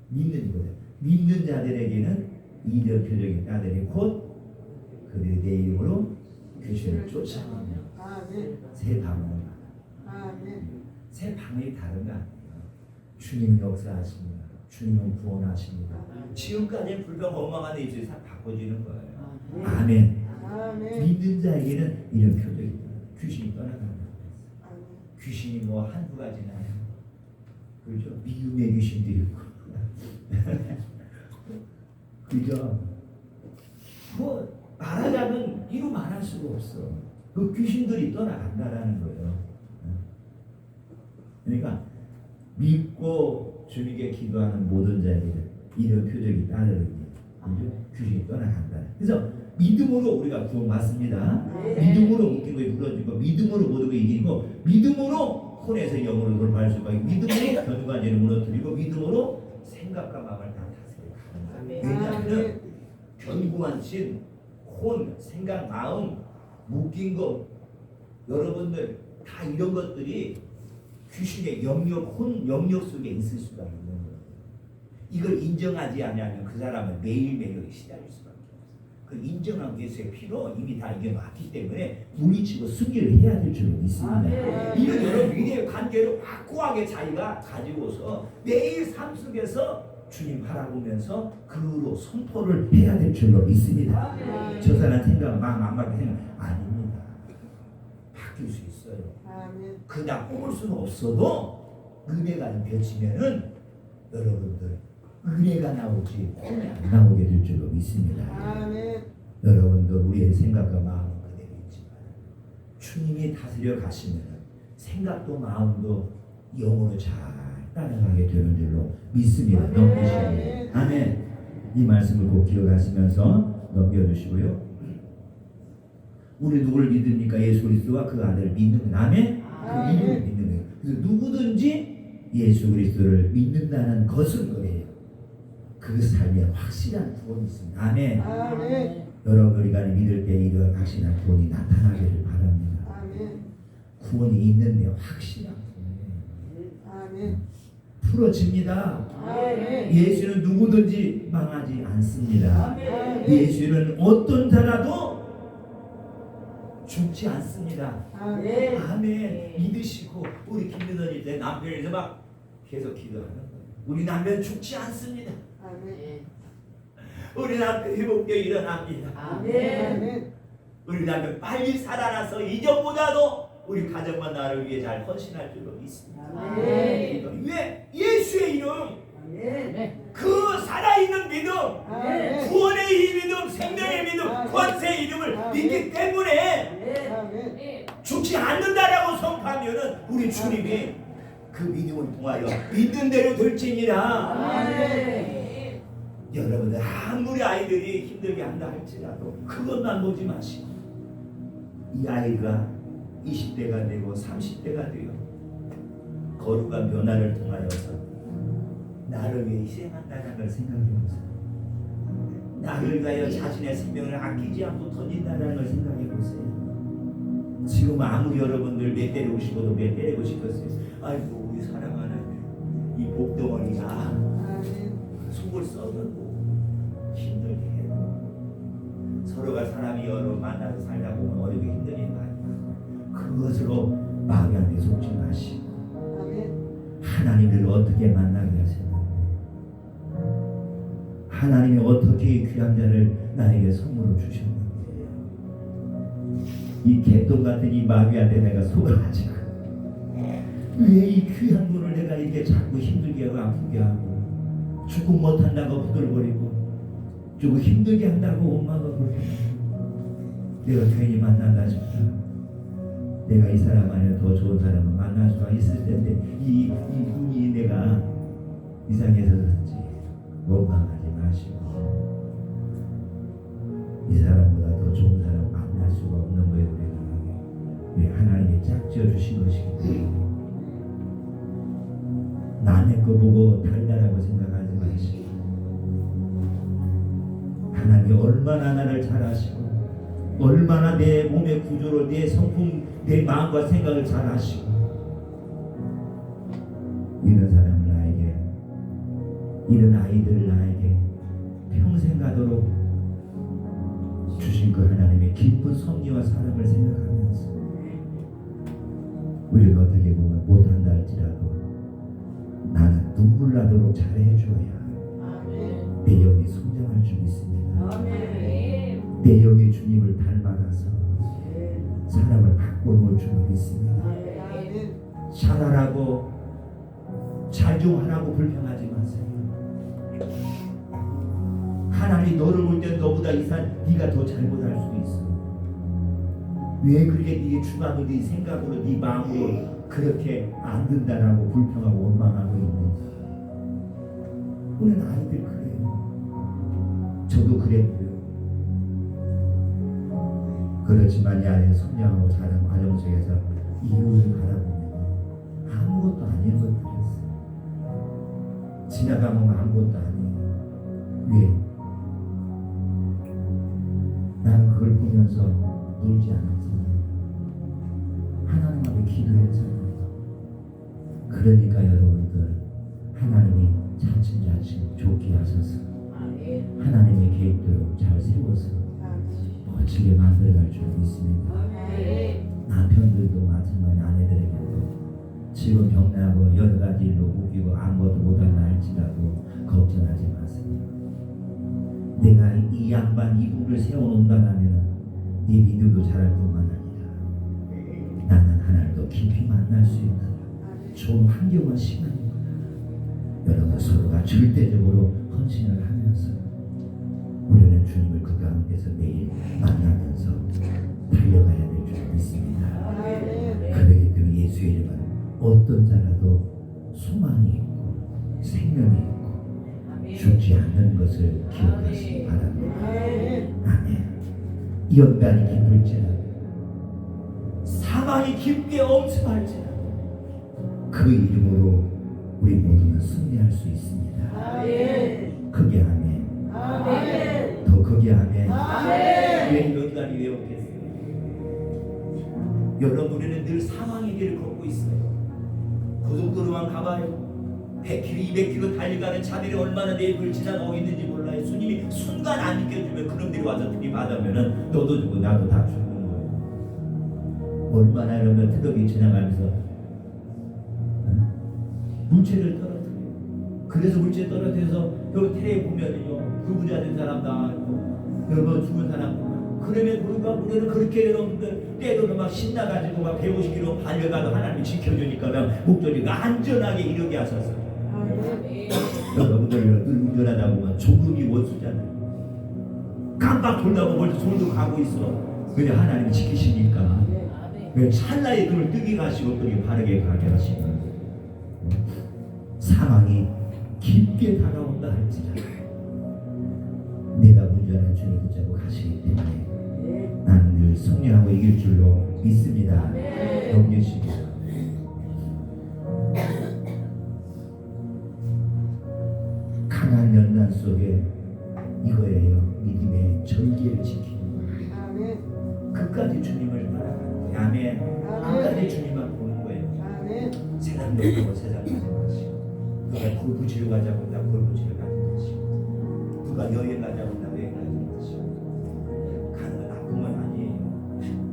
믿는 거예요. 믿는 자들에게는 이적 표적이 따르니 곧 그들이 내 이름으로 귀신을 쫓아내며 아멘. 새 방언을 아멘. 새 방언이 다른 거 아니에요. 주님 역사하십니다. 주님은 구원하십니다. 지금까지는 불과 엉망한 일들이 다 바꿔지는 거예요. 아멘. 아멘. 믿는 자에게는 이런 표적이 귀신이 떠나갑니다. 아멘. 귀신이 뭐 한두 가지나요? 그렇죠? 미움의 귀신도 있고 그죠? 뭐 말하자면 이루 말할 수가 없어. 그 귀신들이 떠나간다라는 거예요. 그러니까 믿고 주님께 기도하는 모든 자에게는 이런 표적이 따르는 거예요. 귀신이 떠나간다. 그래서 믿음으로 우리가 구원받습니다. 믿음으로 웃긴 것이 부러지고 믿음으로 모든 게 이기고 믿음으로 혼에서 영으로 돌파할 수가 있고 믿음으로 견고한 죄를 무너뜨리고 믿음으로 생각과 마음을 다 다스려 가는 거예요. 왜냐하면 견고한 신, 혼, 생각, 마음, 묶인 것 여러분들 다 이런 것들이 귀신의 영역 속에 있을 수가 있는 거예요. 이걸 인정하지 않으면 그 사람은 매일매일 시달릴 수밖에 없어요. 그 인정하기 위해서의 피로 이미 다 이겨놨기 때문에 물리치고 승리를 해야 될 줄로 믿습니다. 이런 여러 위대의 관계를 확고하게 자기가 가지고서 매일 삶 속에서 주님 바라보면서 그로 선포를 해야 될 줄로 믿습니다. 저 사람 생각 마음 안 바뀌는 생각 아닙니다. 바뀔 수 있어요. 아멘. 그냥 뽑을 수는 없어도 은혜가 입혀지면은 여러분들 은혜가 나오지 혼이 안 나오게 될 줄로 믿습니다. 아멘. 여러분들 우리의 생각과 마음은 그대로 있지만 주님이 다스려 가시면 생각도 마음도 영으로 잘 따라가게 되는 줄로 믿습니다. 넘기시고요. 아멘. 이 말씀을 꼭 기억하시면서 넘겨주시고요. 우리 누구를 믿습니까? 예수 그리스도와 그 아들을 믿는 거. 아멘. 그 이름을 믿는 거예요. 그래서 누구든지 예수 그리스도를 믿는다는 것은 그래요. 그 삶에 확실한 구원이 있습니다. 아멘. 아멘. 여러분이 간에 믿을 때 이런 확실한 구원이 나타나기를 바랍니다. 아멘. 구원이 있는데 확실한 구원이에요. 아멘. 풀어집니다. 아멘. 예수는 누구든지 망하지 않습니다. 아멘. 예수는 어떤 자라도 죽지 않습니다. 아멘. 아멘. 믿으시고 우리 김민선이 때 남편에서 막 계속 기도하는 거예요. 우리 남편 죽지 않습니다. 아멘. 우리 남편 회복되어 일어납니다. 아멘. 아멘. 우리 남편 빨리 살아나서 이전보다도 우리 가정과 나를 위해 잘 헌신할 줄로 믿습니다. 아멘. 왜? 예수의 이름, 아멘. 그 살아있는 믿음, 아멘. 구원의 이 믿음, 생명의 믿음, 권세의 이름을 믿기 때문에 아멘. 죽지 않는다라고 선포하면은 우리 주님이 그 믿음을 통하여 믿는 대로 될지니라. 아멘. 여러분들 아무리 아이들이 힘들게 한다 할지라도 그것만 보지 마시고 이 아이가 20대가 되고 30대가 되어 거룩한 변화를 통하여서 나를 위해 희생한다는 걸 생각해 보세요. 나를 위하여 자신의 생명을 아끼지 않고 던진다는 걸 생각해 보세요. 지금 아무리 여러분들 몇 때리고 싶어도 몇 때리고 싶었어요. 아이고 우리 사랑하는 이 복덩어리가 아멘. 속을 썩고 힘들게 해도 서로가 사람이 여러 만나서 살다 보면 어렵게 힘들게 많이 그것으로 마귀한테 속지 마시고 아멘. 하나님을 어떻게 만나게 하세요? 하나님이 어떻게 이 귀한 자를 나에게 선물로 주셨는데 이 개똥 같은 이 마귀한테 내가 속아가지고 왜 이 귀한 분을 내가 이렇게 자꾸 힘들게 하고 아프게 하고 죽고 못한다고 부들거리고 죽고 힘들게 한다고 엄마가 그렇게 내가 괜히 만난다 싶다. 내가 이 사람 아니라 더 좋은 사람을 만날 수가 있을 텐데 이 눈이 내가 이상해서든지 원망하지 마시고 이 사람보다 더 좋은 사람 만날 수가 없는 거예요. 우리가 왜 하나님이 짝지어 주신 것이기 때문에 남의 거 보고 달달하고 생각하지 마시고 하나님이 얼마나 나를 잘 아시고 얼마나 내 몸의 구조를 내 성품 내 마음과 생각을 잘 아시고 이런 사람을 나에게 이런 아이들을 나에게 평생 가도록 주신 그 하나님의 깊은 섭리와 사랑을 생각하면서 우리가 어떻게 보면 못한다 할지라도 나는 눈물 나도록 잘해줘야 아멘. 내 영이 성장할 줄 믿습니다. 아멘. 내 영이 주님을 닮아가서 사람을 바꿔놓을 줄 믿습니다. 아멘. 잘하라고 잘 좀 하라고 불평하지 마세요. 하나님 너를 볼 땐 너보다 이상 네가 더 잘못할 수도 있어. 왜 그렇게 네 주관으로 네 생각으로 네 마음으로 그렇게 안 된다라고 불평하고 원망하고 있는지. 우리는 아이들 그래요. 저도 그랬고요. 그렇지만 이 아이의 성장하고 자란 과정 속에서 이유를 바라보면 아무것도 아닌 것들이었어요. 지나가면 아무것도 아니에요. 왜? 나는 그걸 보면서 놀지 않았잖아요. 하나님 앞에 기도했잖아요. 그러니까 여러분들 하나님이 차츰차츰 좋게 하셔서 아멘. 하나님의 계획대로 잘 세워서 멋지게 만들어갈 줄 믿습니다. 아멘. 남편들도 마찬가지 아내들에게도 지금 병나고 여러 가지 일로 웃기고 아무것도 못한다 할지라도 걱정하지 마세요. 내가 이 양반 이북을 세워놓는다면 네 믿음도 자랄 뿐만 아니라 나는 하나님을 더 깊이 만날 수 있는 좋은 환경과 시간입니다. 여러분 서로가 절대적으로 헌신을 하면서 우리는 주님을 그 가운데서 매일 만나면서 달려가야 될 줄 믿습니다. 아멘. 그러기 때문에 예수의 이름은 어떤 자라도 소망이 있고 생명이 있고 죽지 않는 것을 기억하시기 바랍니다. 아멘. 아멘. 연단이 깊을지라도 사망이 깊게 엄습할지라도 그 이름으로 우리 모두는 승리할 수 있습니다. 아멘. 크게 아멘. 아멘. 더 크게 아멘. 아멘. 왜 연단이 왜 없겠어요? 여러분 우리는 늘 사망의 길을 걷고 있어요. 고속도로만 가봐요. 100km, 200km 달려가는 차들이 얼마나 내 입을 지나가고 있는지 몰라요. 주님이 순간 안 느껴주면 그놈들이 와서 들이받으면 너도 죽고 나도 다 죽는 거예요. 얼마나 이러면 트럭이 지나가면서 물체를 떨어뜨려요. 그래서 물질에 떨어져서 여기 테레에 보면은요 불부자 된 사람다 여러 죽은 사람 그러면 불구하고 우리는 그렇게 여러분들 때로는 막 신나가지고 막 150km 달려가도 하나님이 지켜주니까 목적지가 안전하게 이르게 하셔서 아멘. 여러분들 운전하다 보면 조금이 원수잖아요. 깜빡 돌다 보면 돌도 가고 있어. 왜 하나님이 지키시니까. 왜 찰나에 눈을 뜨게 하시고 뜨게 바르게 가게 하시는 상황이 깊게 다가온다 할지라도 내가 운전할 주님 붙잡고 가시기 때문에 나는 늘 승리하고 이길 줄로 믿습니다. 영주십니다. 강한 연단 속에 이거예요. 믿음의 절개를 지키는 거예요. 아멘. 끝까지 주님을 따라가는 거예요. 아멘. 끝까지 주님만 보는 거예요. 아멘. 세상도 보고 세상 가진 것이고 누가 골프치러 가자고 한다 골프치러 가는 것이고 누가 여행 가자고 한다 여행 가는 것이고 가는 건 나쁜 건 아니에요.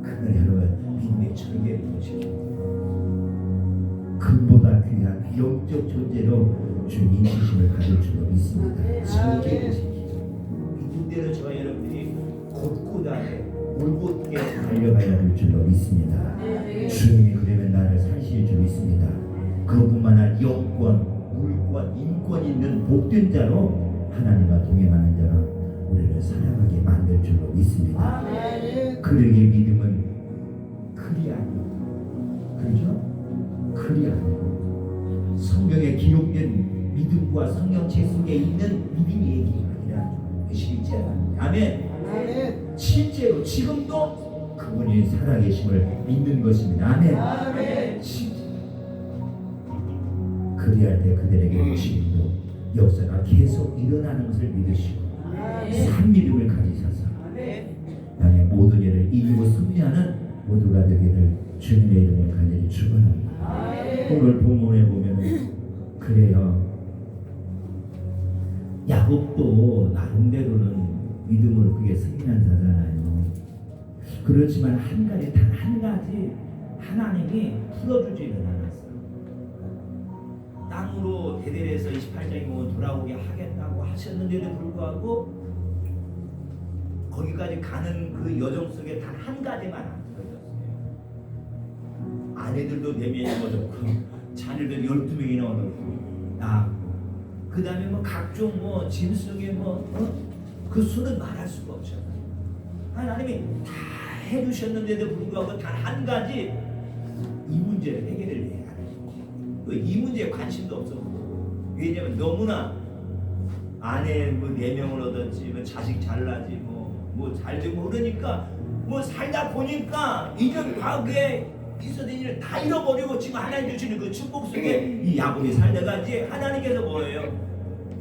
그걸 여러분 믿음의 절개를 지키고 금보다 귀한 영적 존재로 주님 인치심을 가질 줄로 믿습니다. 절개를 지키고 믿음대로 저와 여러분들이 곧고다에 올곧게 달려가야 할 줄로 믿습니다. 주님이 그러면 나를 사실 줄 믿습니다. 그것뿐만 아니라 영권, 물권, 인권 있는 복된 자로 하나님과 동행하는 자로 우리를 살아가게 만들 줄로 믿습니다. 그러기에 믿음은 글이 아니고 그렇죠? 글이 아니고 성경에 기록된 믿음과 성경책 속에 있는 믿음의 얘기가 아니라 실제라는 아멘. 아멘. 실제로 지금도 그분이 살아계심을 믿는 것입니다. 아멘. 아멘. 그리할 때 그들에게 지금도 역사가 계속 일어나는 것을 믿으시고 산 믿음을 가지셔서 나의 모든 일을 이기고 승리하는 모두가 되기를 주님의 이름으로 간절히 축원합니다. 오늘 본문에 보면 그래요. 야곱도 나름대로는 믿음으로 그게 승리한 자잖아요. 그렇지만 한 가지 단 한 가지 하나님이 풀어주지는 않았어요. 땅으로 베델에서 28장에 보면 돌아오게 하겠다고 하셨는데도 불구하고 거기까지 가는 그 여정 속에 단 한 가지만 안 풀어졌어요. 아내들도 4명이 얻었고 자녀들 12명이나 얻었고 낳았고 그 다음에 뭐 각종 뭐 짐승의 그 수는 말할 수가 없잖아요. 하나님이 다 해주셨는데도 불구하고 단 한 가지 이 문제를 해결을 해야 하는 이 문제에 관심도 없었고 왜냐면 너무나 아내 뭐 4명을 얻었지 뭐 자식 잘나지 뭐 잘되고 그러니까 뭐 살다 보니까 이전 과거에 있었던 일을 다 잃어버리고 지금 하나님 주시는 그 축복 속에 이 야곱이 살다가 이제 하나님께서 뭐예요?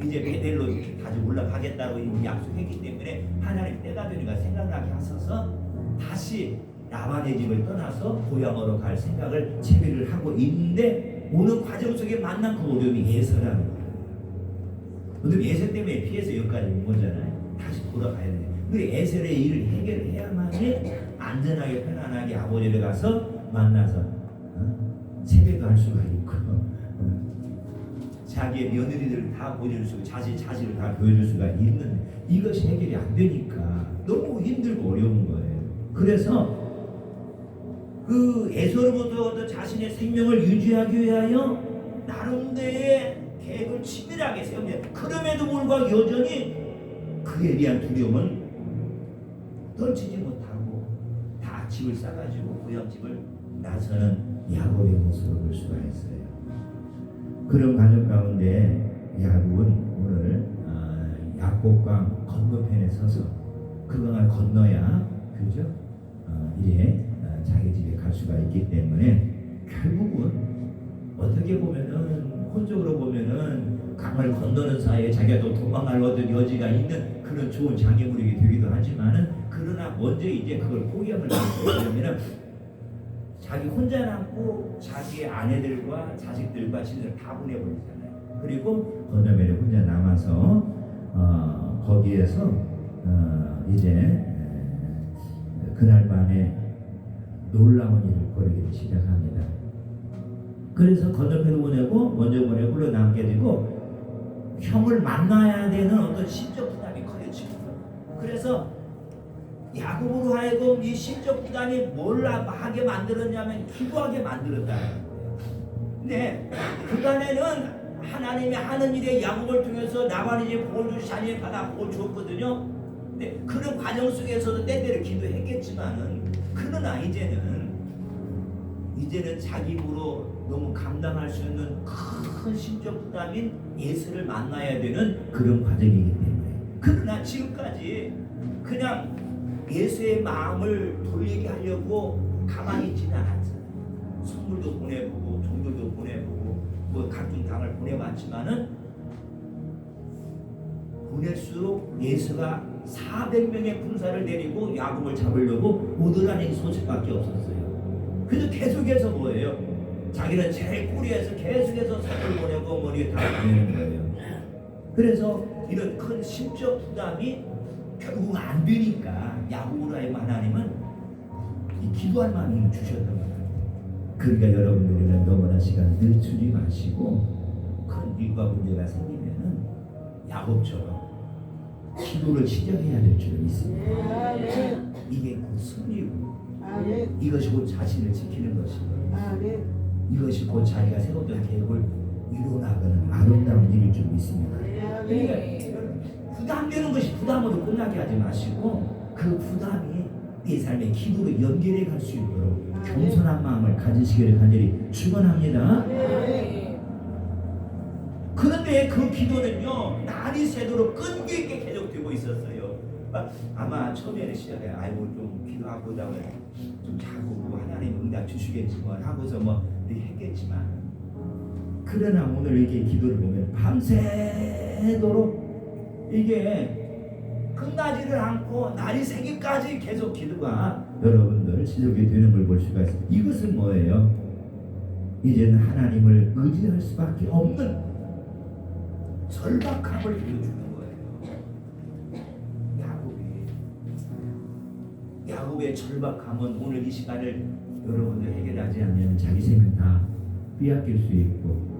이제 베델로 다시 올라가겠다고 이미 약속했기 때문에 하나님 때가 되니까 생각나게 하셔서 다시 라반의 집을 떠나서 고향으로 갈 생각을 채비를 하고 있는데 오는 과정 속에 만난 그 어려움이 예서라는 거예요. 근데 예서 때문에 피해서 여기까지 온 거잖아요. 다시 돌아가야 돼. 근데 에셀의 일을 해결해야만이 안전하게 편안하게 아버지를 가서 만나서 세배도 할 수가 있고 자기의 며느리들을 다 보여줄 수 있고 자식을 다 보여줄 수가 있는 이것이 해결이 안 되니까 너무 힘들고 어려운 거예요. 그래서 그 에서로부터 자신의 생명을 유지하기 위하여 나름대로의 계획을 치밀하게 세웁니다. 그럼에도 불구하고 여전히 그에 대한 두려움은 떨치지 못하고 다 집을 싸가지고 고향집을 나서는 야곱의 모습을 볼 수가 있어요. 그런 과정 가운데 야곱은 오늘 야곱강 건너편에 서서 그 강을 건너야 그죠? 이제 자기 집에 갈 수가 있기 때문에 결국은 어떻게 보면은 혼적으로 보면은 강을 건너는 사이에 자기가 또 도망갈 어떤 여지가 있는 그런 좋은 장애물이 되기도 하지만은 그러나 먼저 이제 그걸 포기함을 하려면은 자기 혼자 남고 자기의 아내들과 자식들과 친구들 다 보내버리잖아요. 그리고 건너편에 혼자 남아서 거기에서 이제 그날 밤에 놀라운 일을 벌이기 시작합니다. 그래서 건너편을 보내고 먼저 보내고 물러 남게 되고 형을 만나야 되는 어떤 심적 부담이 커져지는 거예요. 그래서 야곱으로 하여금 이 심적 부담이 뭘 하게 만들었냐면 기도하게 만들었다는 거예요. 근데 그간에는 하나님이 하는 일에 야곱을 통해서 나만 이제 복을 주시 자녀의 받아 복을 주었거든요. 근데 그런 과정 속에서도 때때로 기도했겠지만은 그러나 이제는 자기 힘으로 너무 감당할 수 있는 큰 심적 부담인 예수를 만나야 되는 그런 과정이기 때문에 그러나 지금까지 그냥 예수의 마음을 돌리게 하려고 가만히 있지는 않았잖아요. 선물도 보내보고 종들도 보내보고 뭐 각종 당을 보내봤지만은 보낼수록 예수가 400명의 군사를 데리고 야곱을 잡으려고 오더라는 소식밖에 없었어요. 그래서 계속해서 뭐예요? 자기는 제일 꼬리에서 계속해서 선물 보내고 머리에 다 보내는 거예요. 그래서 이런 큰 심적 부담이 결국 안 되니까 야곱으로 하여금 하나님은 이 기도할 마음을 주셨던 거예요. 그러니까 여러분들이는 너무나 시간 늦추지 마시고 큰 일과 문제가 생기면은 야곱처럼 기도를 시작해야 될 줄 믿습니다. 이게 곧 승리고 이것이 곧 자신을 지키는 것이고 이것이 곧 자기가 세웠던 계획을 이뤄나가는 아름다운 일일 줄 믿습니다. 그러니까 부담되는 것이 부담으로 끝나게 하지 마시고 그 부담이 내 삶의 기도로 연결해 갈 수 있도록 겸손한 마음을 가지시기를 간절히 축원합니다. 그런데 그 기도는요 날이 새도록 끈기 있게 계속되고 있었어요. 아마 처음에는 시작해 아이고 좀 기도하고 다음에 좀 자고 하나님 응답 주시겠지만 하고서 뭐 이렇게 했겠지만 그러나 오늘 이게 기도를 보면 밤새도록 이게 끝나지를 않고 날이 새기까지 계속 기도가 여러분들 지속이 되는 걸 볼 수가 있습니다. 이것은 뭐예요? 이제는 하나님을 의지할 수밖에 없는 절박함을 보여주는 거예요. 야곱의 절박함은 오늘 이 시간을 여러분들 해결하지 않으면 자기 생명 다 빼앗길 수 있고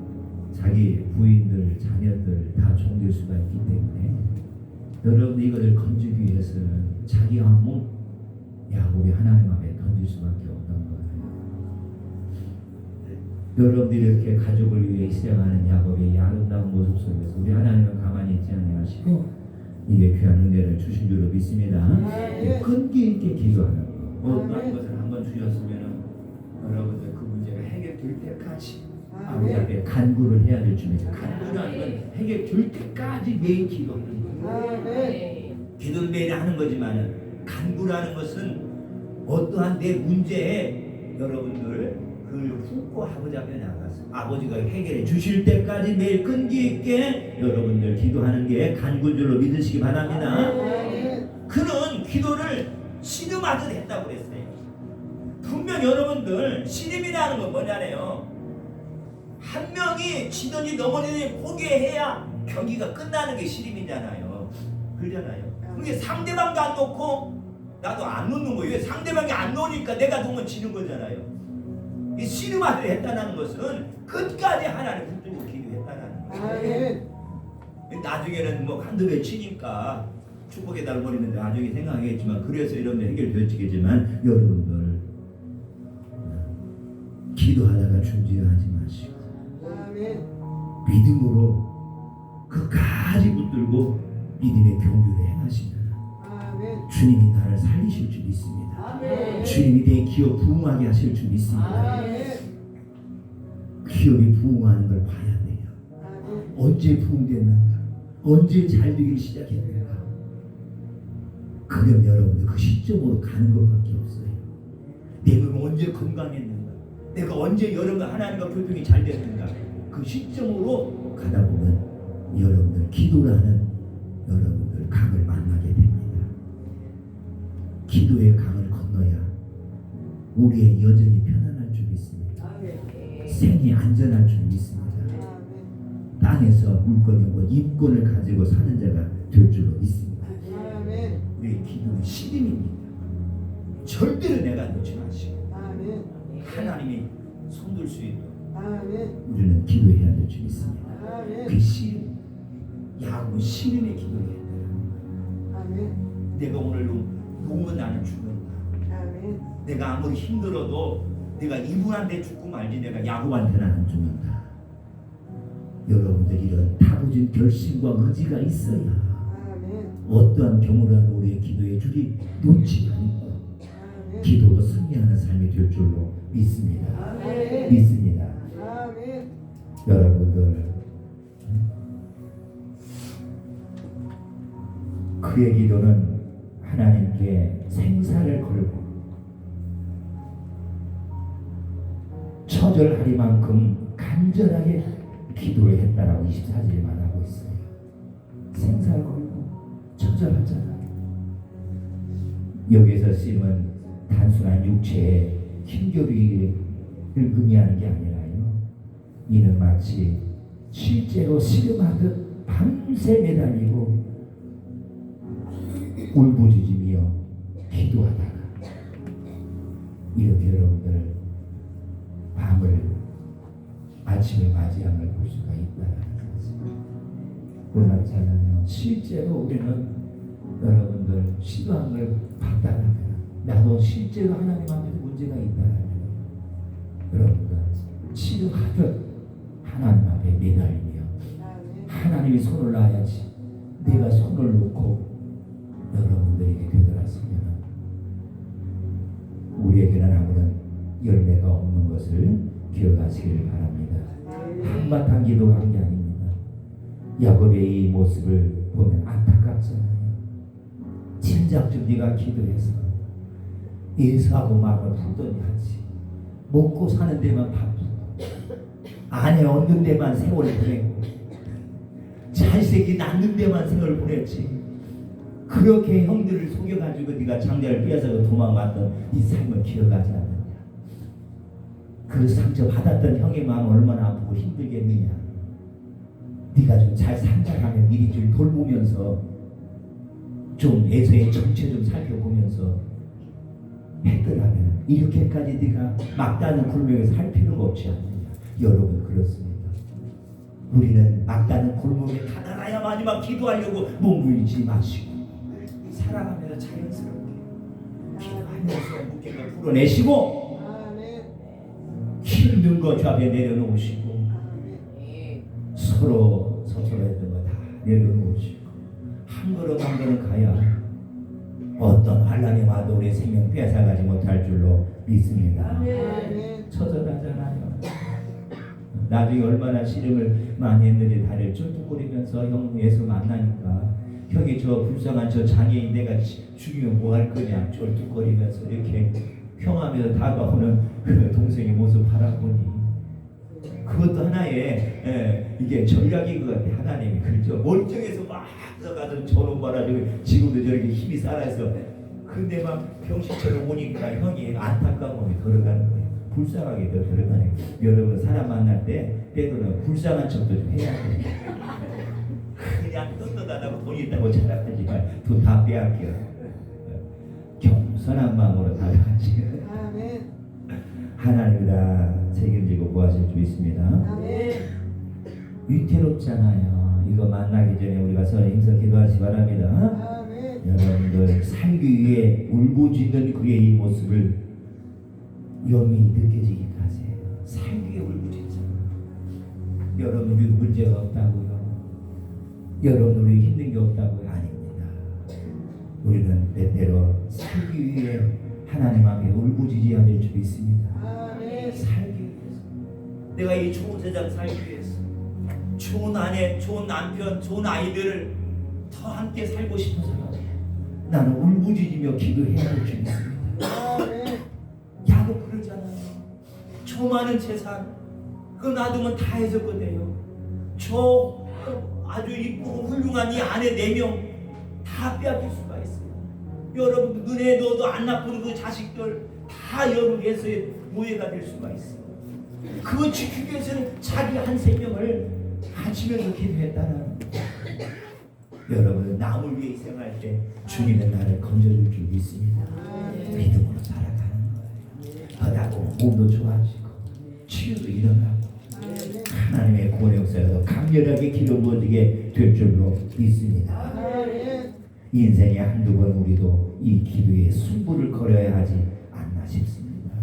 자기 부인들, 자녀들 다 종될 수가 있기 때문에 여러분들 이것을 건지기 위해서는 자기 마음을 야곱이 하나님 앞에 던질 수밖에 없는 거예요. 여러분들이 이렇게 가족을 위해 희생하는 야곱의 아름다운 모습 속에서 우리 하나님은 가만히 있지 아니하시고 이게 귀한 은혜를 주신 줄로 믿습니다. 끈기 있게 기도하는 거. 어떠한 것을 한번 주셨으면 여러분들 그 문제가 해결될 때까지 아버지 앞에 간구를 해야 될 줄 믿습니다. 간구라는 건 해결될 때까지 매일 기도하는 거예요. 기도는 매일 하는 거지만 간구라는 것은 어떠한 내 문제에 여러분들 그걸 품고 아버지 앞에 나가서 아버지가 해결해 주실 때까지 매일 끈기 있게 여러분들 기도하는 게 간구인 줄로 믿으시기 바랍니다. 그는 기도를 신음하듯 했다고 그랬어요. 분명 여러분들 신음이라는 건 뭐냐래요. 한 명이 지든지 넘어지든지 포기해야 경기가 끝나는 게 신임이잖아요. 그러잖아요. 그게 상대방도 안 놓고 나도 안 놓는 거예요. 상대방이 안 놓으니까 내가 놓으면 지는 거잖아요. 이 신음하듯 했다는 것은 끝까지 하나님 붙들고 기도했다는 거예요. 나중에는 뭐 한두 배 치니까 축복의 달 버리는데 나중에 생각하겠지만 그래서 이런 데 해결되었겠지만 여러분들 기도하다가 중지하지 마시고 믿음으로 끝까지 붙들고 믿음의 경주를 행하시면 주님이 나를 살리실 줄 믿습니다. 주님이 내 기업 부흥하게 하실 줄 믿습니다. 기업이 부흥하는 걸 봐야 돼요. 언제 부흥됐는가? 언제 잘 되기 시작했는가? 그럼 여러분들 그 시점으로 가는 것밖에 없어요. 내가 언제 건강했는가? 내가 언제 여러분과 하나님과 교통이 잘 됐는가? 그 시점으로 가다 보면 여러분들 기도라는 여러분들 강을 만나게 됩니다. 기도의 강을 건너야 우리의 여정이 편안할 줄 믿습니다. 생이 안전할 줄 믿습니다. 땅에서 물건이고 인권을 가지고 사는 자가 될 줄로 믿습니다. 우리의 기도는 신임입니다. 절대로 내가 놓지 마시고 하나님이 손들 수 있도록 우리는 기도해야 될 줄 믿습니다. 그 신임 야곱은 신음의 기도를 했다. 아멘. 내가 오늘 놓으면 나는 죽는다. 아멘. 내가 아무리 힘들어도 내가 이분한테 죽고 말지 내가 야곱한테는 안 죽는다. 여러분들 이런 다부진 결심과 의지가 있어야 아멘. 어떠한 경우라도 우리의 기도의 줄이 놓지 않고 아멘. 기도로 승리하는 삶이 될 줄로 믿습니다. 아멘. 믿습니다. 아멘. 여러분들 그의 기도는 하나님께 생사를 걸고 처절하리만큼 간절하게 기도를 했다라고 24절에 말하고 있어요. 생사를 걸고 처절하잖아요. 여기에서 쓰임은 단순한 육체의 힘겨루기를 의미하는 게 아니라요. 이는 마치 실제로 씨름하듯 밤새 매달리고 울부짖으며 기도하다가 이렇게 여러분들 밤을 아침을 맞이한 걸 볼 수가 있다는 것입니다. 놀랍잖아요. 실제로 우리는 여러분들 시도한 걸 봤다면 나도 실제로 하나님 앞에 문제가 있다면 여러분들 치료하듯 하나님 앞에 매달리며 아멘. 하나님이 손을 놔야지 내가 손을 놓고 여러분들에게 되돌아서면 우리에게는 아무런 열매가 없는 것을 기억하시기를 바랍니다. 한바탕 기도한 게 아닙니다. 야곱의 이 모습을 보면 안타깝잖아요. 진작 좀 네가 기도해서 예수하고 마음을 풀더니 하지. 먹고 사는 데만 바쁘고 아내 얻는 데만 세월을 보내고 자식이 낳는 데만 세월을 보냈지. 그렇게 형들을 속여가지고 네가 장자를 빼앗아 도망갔던 이 삶을 기억하지 않느냐. 그 상처 받았던 형의 마음 얼마나 아프고 힘들겠느냐. 네가 좀 잘 산다라면 미리 좀 돌보면서 좀 에서의 정체 좀 살펴보면서 했더라면 이렇게까지 네가 막다른 굴욕에 살 필요가 없지 않느냐. 여러분 그렇습니다. 우리는 막다른 굴욕에 가난하야 마지막 기도하려고 몸부리지 마시고 살아가면서 자연스럽게 기도하면서 무게가 풀어내시고 아멘. 힘든 거 좌에 내려놓으시고 아멘. 서로 했던 거 다 내려놓으시고 한 걸음 한 걸음 가야 어떤 환난이 와도 우리의 생명 빼앗아가지 못할 줄로 믿습니다. 아멘. 처절하잖아요. 나중에 얼마나 씨름을 많이 했는지 다리를 쫄뚝거리면서 형 예수 만나니까 형이 저 불쌍한 저 장애인 내가 죽이면 뭐 할 거냐 쫄뚝거리면서 이렇게 평하면서 다가오는 그 동생의 모습 바라보니 그것도 하나의 이게 전략인 것 같아. 하나님이 그렇죠. 멀쩡해서 막 들어가서 저런 봐가지고 지금도 저렇게 힘이 살아서 근데 막 병신처럼 오니까 형이 안타까움이 들어가는 거예요. 불쌍하게 들어가네. 여러분 사람 만날 때 때로는 불쌍한 척도 좀 해야 돼. 그냥 떳떳하다고 돈 있다고 자랑하지만 돈 다 빼앗겨. 겸손한 마음으로 다가가지. 아멘. 하나님이 다 책임지고 구하실 줄 있습니다. 아멘. 위태롭잖아요. 이거 만나기 전에 우리가 서로 힘써 기도하시 바랍니다. 아멘. 여러분들 살기 위해 울부짖는 그의 이 모습을 염이 느껴지게 하세요. 살기 위해 울부짖잖아요. 여러분 우리 문제가 없다고요. 여러분 우리 힘든 게 없다고요. 아닙니다. 우리는 때때로 살기 위해 하나님 앞에 울부짖어야 될 줄 있습니다. 아멘. 살기 위해서 내가 이 좋은 세상 살기 위해서 좋은 아내, 좋은 남편, 좋은 아이들을 더 함께 살고 싶어서 나는 울부짖으며 기도해야 될 줄 있습니다. 아멘. 야곱 그러잖아요. 저 많은 재산 그거 놔두면 다 해줬거든요. 저 아주 이쁘고 훌륭한 이 아내 4명 다 빼앗길 수가 있어요. 여러분 눈에 넣어도 안 나쁜 그 자식들 다 여러분에서 노예가 될 수가 있어요. 그거 지키기 위해서는 자기 한 생명을 바치면서 기도했다는 여러분 남을 위해 희생할 때 주님은 나를 건져줄 줄 믿습니다. 믿음으로 살아가는 거예요. 더다고 몸도 좋아지고 치유도 일어나고 하나님의 구원 역사가 더 강력 강렬하게 기도 부어지게 될 줄로 믿습니다. 아멘. 인생에 한두 번 우리도 이 기도에 승부를 걸어야 하지 않나 싶습니다.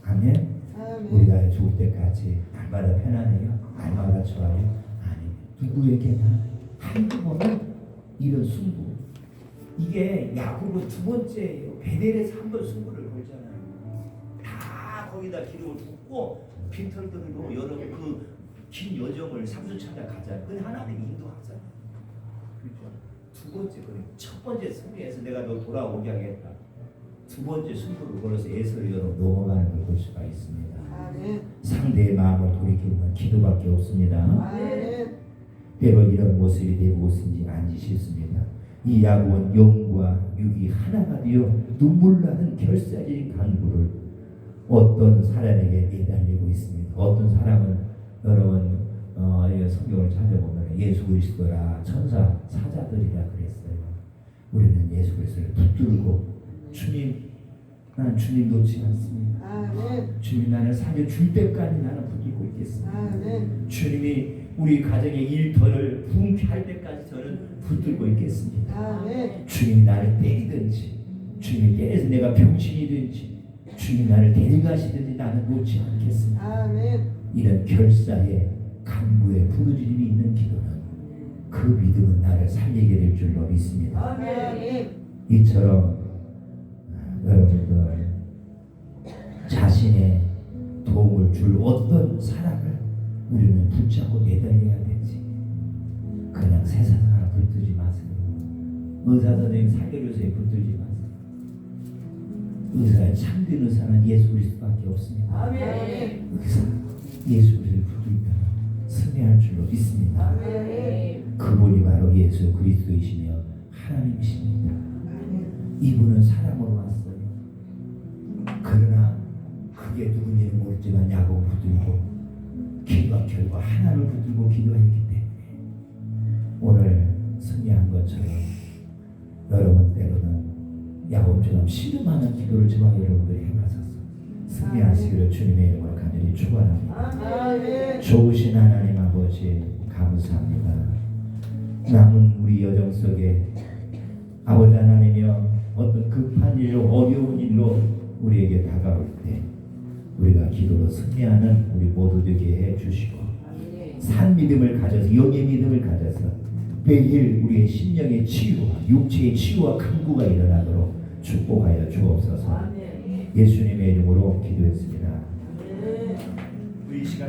아멘. 아멘. 우리가 죽을 때까지 날마다 편안해요? 날마다 좋아요? 아니, 누구에게나 한두 번은 이런 승부. 이게 야구로 두 번째예요. 베델에서 한 번 승부를 걸잖아요. 다 거기다 기록을 붓고 빈털들로 여러분 그 긴 여정을 삼수 찾아 가잖아요. 근데 하나님이 인도하잖아요. 그렇죠? 두 번째 그래. 첫 번째 승리에서 내가 너 돌아오게 하겠다. 두 번째 승부를 걸어서 예수로 넘어가는 걸 볼 수가 있습니다. 아멘. 상대의 마음을 돌이키는 기도밖에 없습니다. 아멘. 때로 이런 모습이 내 무엇인지 알기 싫습니다. 이 야구는 영과 육이 하나가 되어 눈물 나는 결사적인 강구를 어떤 사람에게 내달리고 있습니다. 어떤 사람은 여러분 성경을 찾아보면 예수 그리스도라 천사 사자들이라 그랬어요. 우리는 예수 그리스도를 붙들고 주님, 나는 주님 놓지 않습니다. 아멘. 주님, 나는 살려줄 때까지 나는 붙들고 있겠습니다. 아멘. 주님이 우리 가정의 일터를 붕괴할 때까지 저는 붙들고 있겠습니다. 아멘. 주님이 나를 때리든지 주님이 때려서 내가 병신이 되든지 주님이 나를 데려가시든지 나는 놓지 않겠습니다. 아멘. 이런 결사의 간구의 부르짖음이 있는 기도는 그 믿음은 나를 살리게 될 줄로 믿습니다. 아멘. 이처럼 여러분들 자신의 도움을 줄 어떤 사람을 우리는 붙잡고 내달려야 되지. 그냥 세상을 붙들지 마세요. 의사 선생님 사교교사에 붙들지 마세요. 의사의 참된 의사는 예수 그리스도밖에 없습니다. 아멘. 의사 예수 그리스도를 붙들면 승리할 줄로 믿습니다. 아멘. 그분이 바로 예수 그리스도이시며 하나님이십니다. 이분은 사람으로 왔어요. 그러나 그게 누군지는 모르지만 야곱 붙들고 기도와 결과 하나를 붙들고 기도했기 때문에 오늘 승리한 것처럼 여러분 때로는 야곱처럼 씨름하는 기도를 저와 여러분들이 해마셔서 승리하시기를 주님의 이름으로 간절히 축원합니다. 아멘. 좋으신 하나님 아버지 감사합니다. 남은 우리 여정 속에 아버지 하나님이여 어떤 급한 일로 어려운 일로 우리에게 다가올 때 우리가 기도로 승리하는 우리 모두 되게 해주시고 산 믿음을 가져서 영의 믿음을 가져서 매일 우리의 심령의 치유와 육체의 치유와 강구가 일어나도록 축복하여 주옵소서. 예수님의 이름으로 기도했습니다.